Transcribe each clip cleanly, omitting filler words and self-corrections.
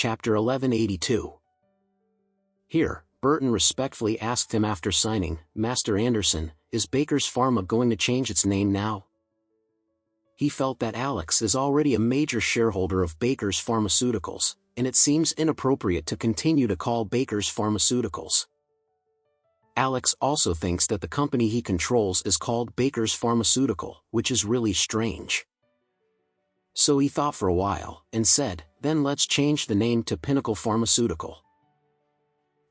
Chapter 1182. Here, Burton respectfully asked him after signing, "Master Anderson, is Baker's Pharma going to change its name now?" He felt that Alex is already a major shareholder of Baker's Pharmaceuticals, and it seems inappropriate to continue to call Baker's Pharmaceuticals. Alex also thinks that the company he controls is called Baker's Pharmaceutical, which is really strange. So he thought for a while, and said, "Then let's change the name to Pinnacle Pharmaceutical."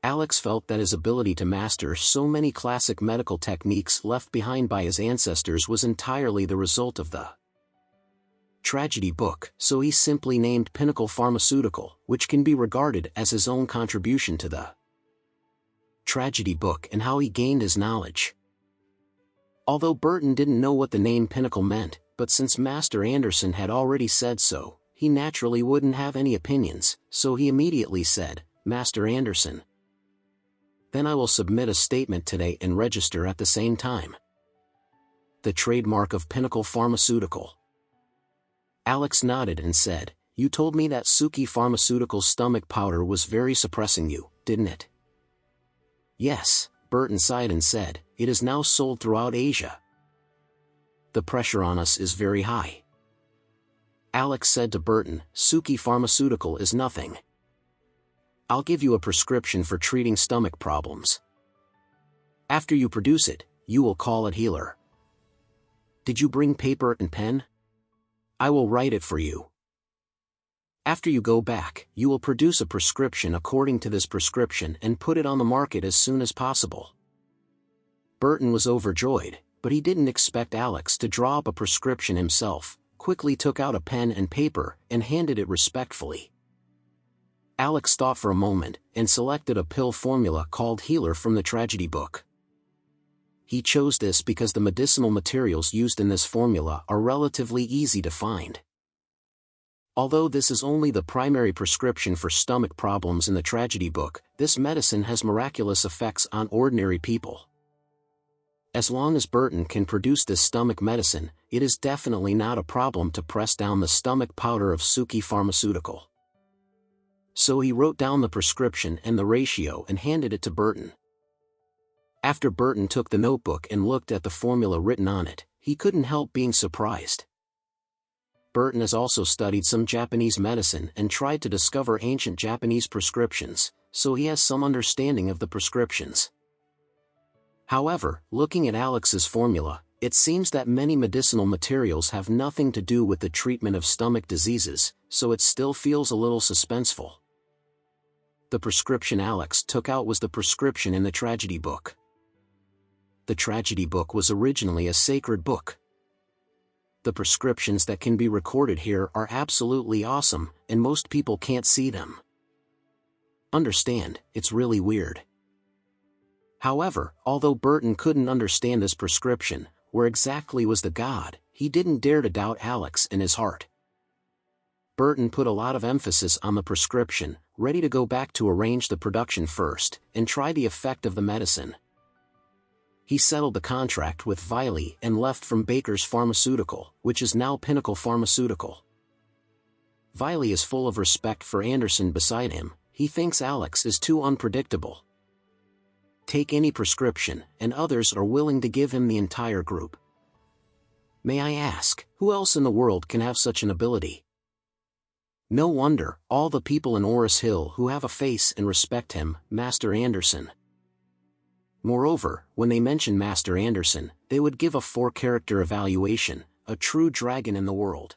Alex felt that his ability to master so many classic medical techniques left behind by his ancestors was entirely the result of the tragedy book, so he simply named Pinnacle Pharmaceutical, which can be regarded as his own contribution to the tragedy book and how he gained his knowledge. Although Burton didn't know what the name Pinnacle meant, but since Master Anderson had already said so, he naturally wouldn't have any opinions, so he immediately said, "Master Anderson. Then I will submit a statement today and register at the same time the trademark of Pinnacle Pharmaceutical." Alex nodded and said, "You told me that Suki Pharmaceutical's stomach powder was very suppressing you, didn't it?" "Yes," Burton sighed and said, "it is now sold throughout Asia. The pressure on us is very high." Alex said to Burton, "Suki Pharmaceutical is nothing. I'll give you a prescription for treating stomach problems. After you produce it, you will call it Healer. Did you bring paper and pen? I will write it for you. After you go back, you will produce a prescription according to this prescription and put it on the market as soon as possible." Burton was overjoyed, but he didn't expect Alex to draw up a prescription himself, quickly took out a pen and paper, and handed it respectfully. Alex thought for a moment, and selected a pill formula called Healer from the tragedy book. He chose this because the medicinal materials used in this formula are relatively easy to find. Although this is only the primary prescription for stomach problems in the tragedy book, this medicine has miraculous effects on ordinary people. As long as Burton can produce this stomach medicine, it is definitely not a problem to press down the stomach powder of Suki Pharmaceutical. So he wrote down the prescription and the ratio and handed it to Burton. After Burton took the notebook and looked at the formula written on it, he couldn't help being surprised. Burton has also studied some Japanese medicine and tried to discover ancient Japanese prescriptions, so he has some understanding of the prescriptions. However, looking at Alex's formula, it seems that many medicinal materials have nothing to do with the treatment of stomach diseases, so it still feels a little suspenseful. The prescription Alex took out was the prescription in the tragedy book. The tragedy book was originally a sacred book. The prescriptions that can be recorded here are absolutely awesome, and most people can't see them. Understand, it's really weird. However, although Burton couldn't understand this prescription, where exactly was the god, he didn't dare to doubt Alex in his heart. Burton put a lot of emphasis on the prescription, ready to go back to arrange the production first, and try the effect of the medicine. He settled the contract with Viley and left from Baker's Pharmaceutical, which is now Pinnacle Pharmaceutical. Viley is full of respect for Anderson beside him. He thinks Alex is too unpredictable. Take any prescription, and others are willing to give him the entire group. May I ask, who else in the world can have such an ability? No wonder, all the people in Oris Hill who have a face and respect him, Master Anderson. Moreover, when they mention Master Anderson, they would give a 4-character evaluation, a true dragon in the world.